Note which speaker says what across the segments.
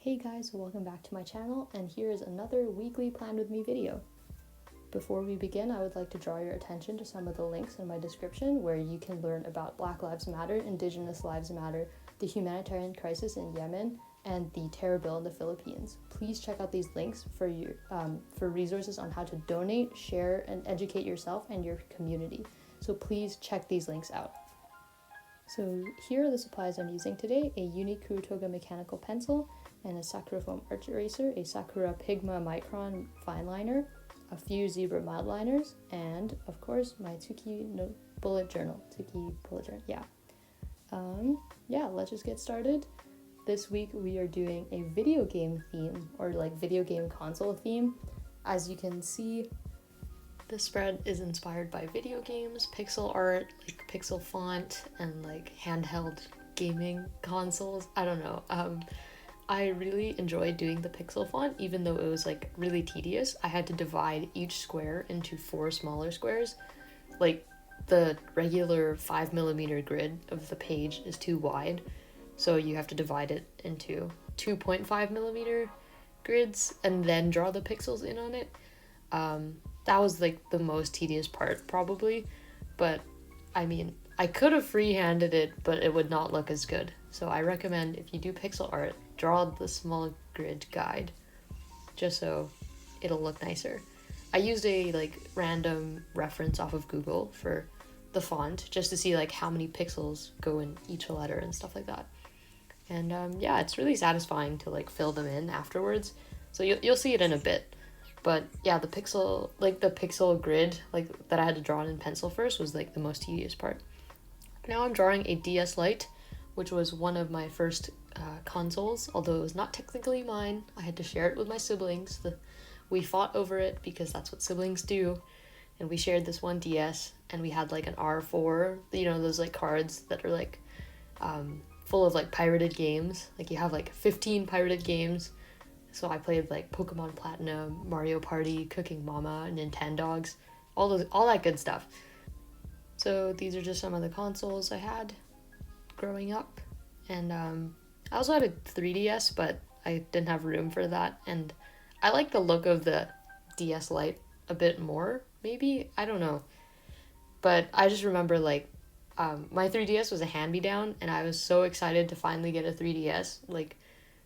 Speaker 1: Hey guys, welcome back to my channel, and here is another weekly Plan With Me video. Before we begin, I would like to draw your attention to some of the links in my description where you can learn about Black Lives Matter, Indigenous Lives Matter, the humanitarian crisis in Yemen, and the terror bill in the Philippines. Please check out these links for resources on how to donate, share, and educate yourself and your community. So please check these links out. So here are the supplies I'm using today: a Uni Kurutoga mechanical pencil, and a Sakura foam arch eraser, a Sakura Pigma Micron fine liner, a few zebra mild liners, and of course my Tsuki bullet journal. Yeah, let's just get started. This week we are doing a video game theme, or like video game console theme. As you can see, this spread is inspired by video games, pixel art, like pixel font, and like handheld gaming consoles. I don't know. I really enjoyed doing the pixel font, even though it was like really tedious. I had to divide each square into 4 smaller squares. Like the regular 5mm grid of the page is too wide, so you have to divide it into 2.5mm grids and then draw the pixels in on it. That was like the most tedious part probably, but I mean, I could have freehanded it, but it would not look as good. So I recommend, if you do pixel art, draw the small grid guide, just so it'll look nicer. I used a like random reference off of Google for the font, just to see like how many pixels go in each letter and stuff like that. And yeah, it's really satisfying to like fill them in afterwards. So you'll see it in a bit. But yeah, the pixel grid like that I had to draw in pencil first was like the most tedious part. Now I'm drawing a DS Lite, which was one of my first consoles, although it was not technically mine. I had to share it with my siblings. We fought over it because that's what siblings do, and we shared this one DS, and we had like an R4, you know, those like cards that are like full of like pirated games. Like you have like 15 pirated games. So I played like Pokemon Platinum, Mario Party, Cooking Mama, Nintendogs, all that good stuff. So these are just some of the consoles I had growing up. And I also had a 3DS, but I didn't have room for that. And I like the look of the DS Lite a bit more, maybe? I don't know. But I just remember like my 3DS was a hand-me-down, and I was so excited to finally get a 3DS, like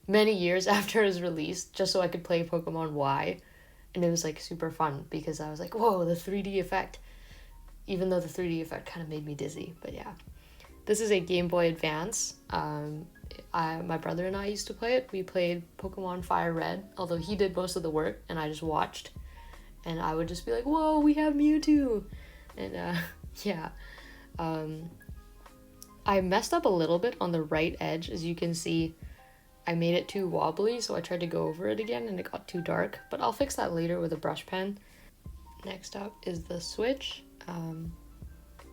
Speaker 1: many years after it was released, just so I could play Pokemon Y. And it was like super fun because I was like, whoa, the 3D effect. Even though the 3D effect kind of made me dizzy, but yeah. This is a Game Boy Advance. My brother and I used to play it. We played Pokemon Fire Red, although he did most of the work and I just watched. And I would just be like, whoa, we have Mewtwo! And yeah. I messed up a little bit on the right edge. As you can see, I made it too wobbly, so I tried to go over it again and it got too dark. But I'll fix that later with a brush pen. Next up is the Switch.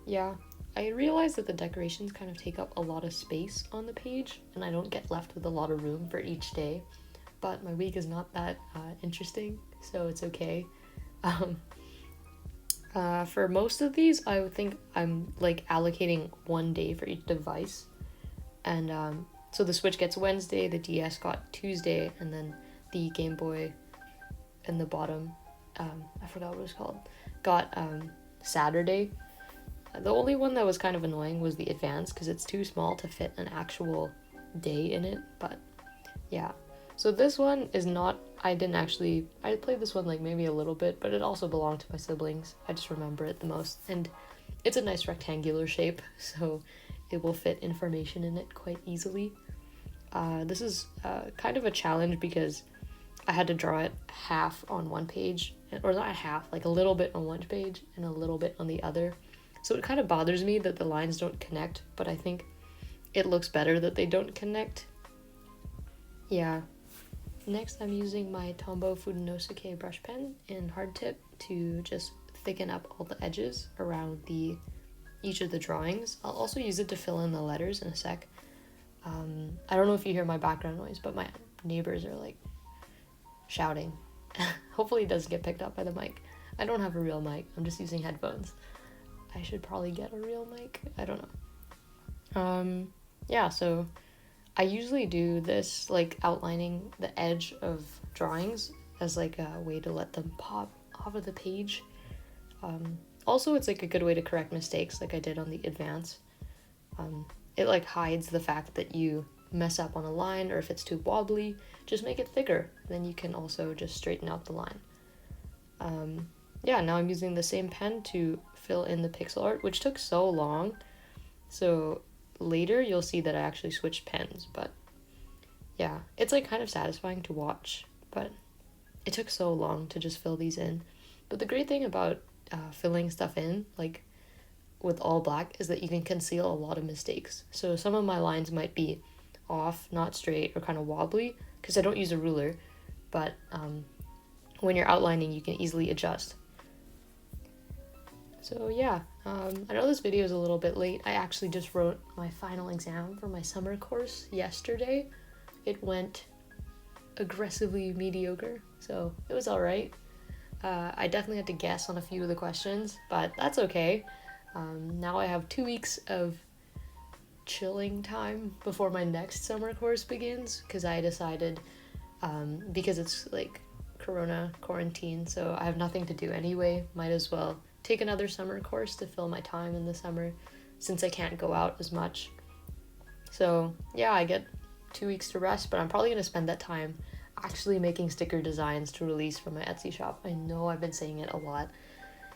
Speaker 1: Yeah, I realized that the decorations kind of take up a lot of space on the page, and I don't get left with a lot of room for each day. But my week is not that interesting, so it's okay. For most of these, I would think I'm like allocating one day for each device. And so the Switch gets Wednesday, the DS got Tuesday, and then the Game Boy in the bottom, I forgot what it was called, got Saturday. The only one that was kind of annoying was the Advance, because it's too small to fit an actual day in it, but yeah. So this one is not, I played this one like maybe a little bit, but it also belonged to my siblings. I just remember it the most, and it's a nice rectangular shape, so it will fit information in it quite easily. This is kind of a challenge because I had to draw it half on one page, or not half, like a little bit on one page and a little bit on the other. So it kind of bothers me that the lines don't connect, but I think it looks better that they don't connect. Yeah. Next, I'm using my Tombow Fudenosuke brush pen in hardtip to just thicken up all the edges around each of the drawings. I'll also use it to fill in the letters in a sec. I don't know if you hear my background noise, but my neighbors are like shouting. Hopefully it doesn't get picked up by the mic. I don't have a real mic, I'm just using headphones. I should probably get a real mic, I don't know. Yeah, so I usually do this, like outlining the edge of drawings as like a way to let them pop off of the page. Also, it's like a good way to correct mistakes like I did on the advance. It like hides the fact that you mess up on a line, or if it's too wobbly, just make it thicker. Then you can also just straighten out the line. Yeah, now I'm using the same pen to fill in the pixel art, which took so long. So later you'll see that I actually switched pens, but yeah, it's like kind of satisfying to watch, but it took so long to just fill these in. But the great thing about filling stuff in, like with all black, is that you can conceal a lot of mistakes. So some of my lines might be off, not straight, or kind of wobbly, because I don't use a ruler, but when you're outlining, you can easily adjust. So yeah, I know this video is a little bit late. I actually just wrote my final exam for my summer course yesterday. It went aggressively mediocre, so it was alright. I definitely had to guess on a few of the questions, but that's okay. Now I have 2 weeks of chilling time before my next summer course begins, because I decided, because it's like Corona quarantine, so I have nothing to do anyway, might as well take another summer course to fill my time in the summer, since I can't go out as much. So yeah, I get 2 weeks to rest, but I'm probably going to spend that time actually making sticker designs to release for my Etsy shop. I know I've been saying it a lot,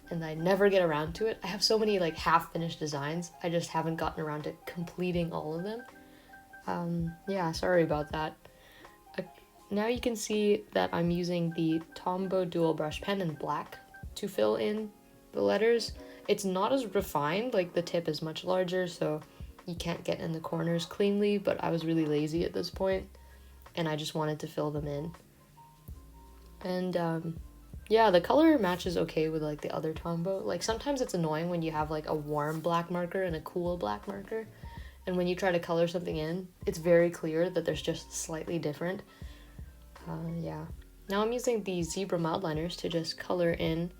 Speaker 1: and I never get around to it. I have so many like half-finished designs, I just haven't gotten around to completing all of them. Yeah, sorry about that. Now you can see that I'm using the Tombow dual brush pen in black to fill in the letters. It's not as refined, like the tip is much larger, so you can't get in the corners cleanly, but I was really lazy at this point, and I just wanted to fill them in. And yeah, the color matches okay with like the other Tombow. Like sometimes it's annoying when you have like a warm black marker and a cool black marker, and when you try to color something in, it's very clear that there's just slightly different. Yeah. Now I'm using the zebra mild liners to just color in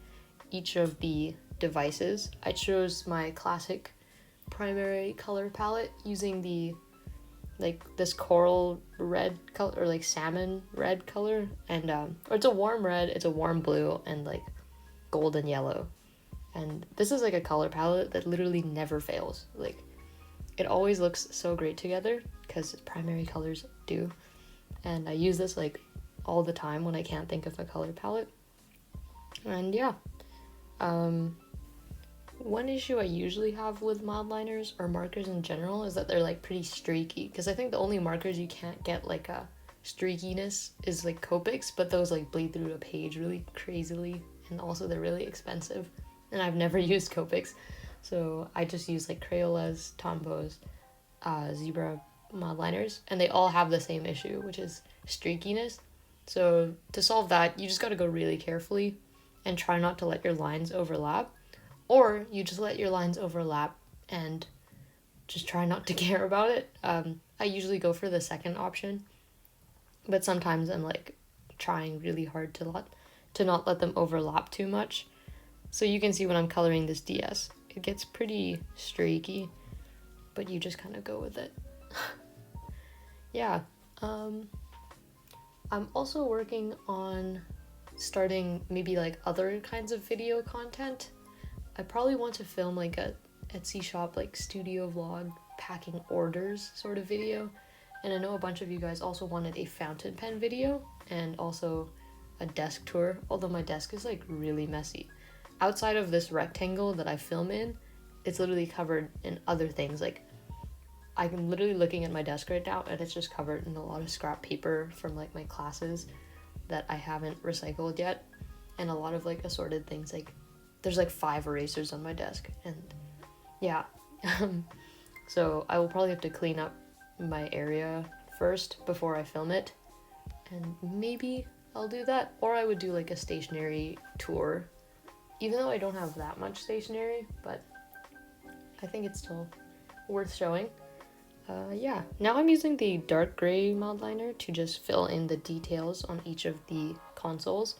Speaker 1: each of the devices. I chose my classic primary color palette using the like this coral red color, or like salmon red color, and or it's a warm red, it's a warm blue, and like golden yellow. And this is like a color palette that literally never fails. Like it always looks so great together because primary colors do, and I use this like all the time when I can't think of a color palette. And yeah, one issue I usually have with mild liners or markers in general is that they're like pretty streaky, because I think the only markers you can't get like a streakiness is like Copics, but those like bleed through a page really crazily, and also they're really expensive, and I've never used Copics, so I just use like Crayolas, Tombows, zebra mild liners, and they all have the same issue, which is streakiness. So to solve that, you just got to go really carefully and try not to let your lines overlap, or you just let your lines overlap and just try not to care about it. I usually go for the second option, but sometimes I'm like trying really hard to not let them overlap too much. So you can see when I'm coloring this DS, it gets pretty streaky, but you just kind of go with it. Yeah. I'm also working on starting maybe like other kinds of video content. I probably want to film like a Etsy shop, like studio vlog, packing orders sort of video. And I know a bunch of you guys also wanted a fountain pen video and also a desk tour, although my desk is like really messy. Outside of this rectangle that I film in, it's literally covered in other things. Like I'm literally looking at my desk right now, and it's just covered in a lot of scrap paper from like my classes that I haven't recycled yet, and a lot of like assorted things. Like there's like 5 erasers on my desk, and yeah. So I will probably have to clean up my area first before I film it, and maybe I'll do that, or I would do like a stationery tour, even though I don't have that much stationery, but I think it's still worth showing. Yeah, now I'm using the dark gray mild liner to just fill in the details on each of the consoles,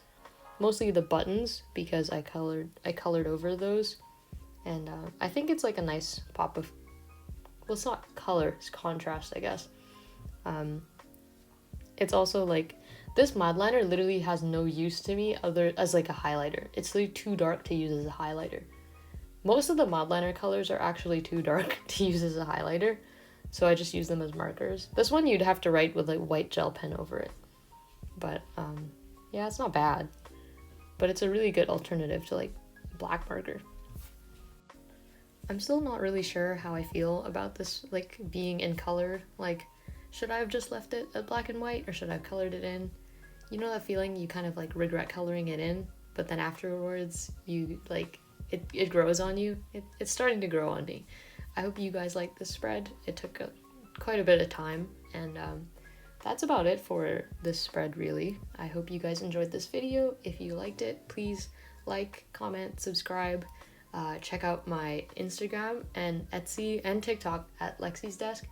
Speaker 1: mostly the buttons, because I colored over those, and I think it's like a nice pop of, well, it's not color, it's contrast, I guess. It's also like, this mud liner literally has no use to me other as like a highlighter. It's like too dark to use as a highlighter. Most of the mud liner colors are actually too dark to use as a highlighter, so I just use them as markers. This one you'd have to write with like white gel pen over it. But yeah, it's not bad. But it's a really good alternative to like black marker. I'm still not really sure how I feel about this like being in color. Like, should I have just left it at black and white, or should I have colored it in? You know that feeling you kind of like regret coloring it in, but then afterwards you like it grows on you. It's starting to grow on me. I hope you guys like this spread. It took quite a bit of time, and that's about it for this spread really. I hope you guys enjoyed this video. If you liked it, please like, comment, subscribe. Check out my Instagram and Etsy and TikTok at lexiesdesk.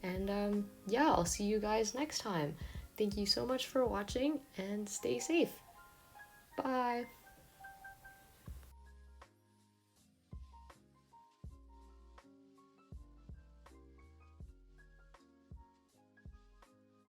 Speaker 1: And yeah, I'll see you guys next time. Thank you so much for watching, and stay safe. Bye.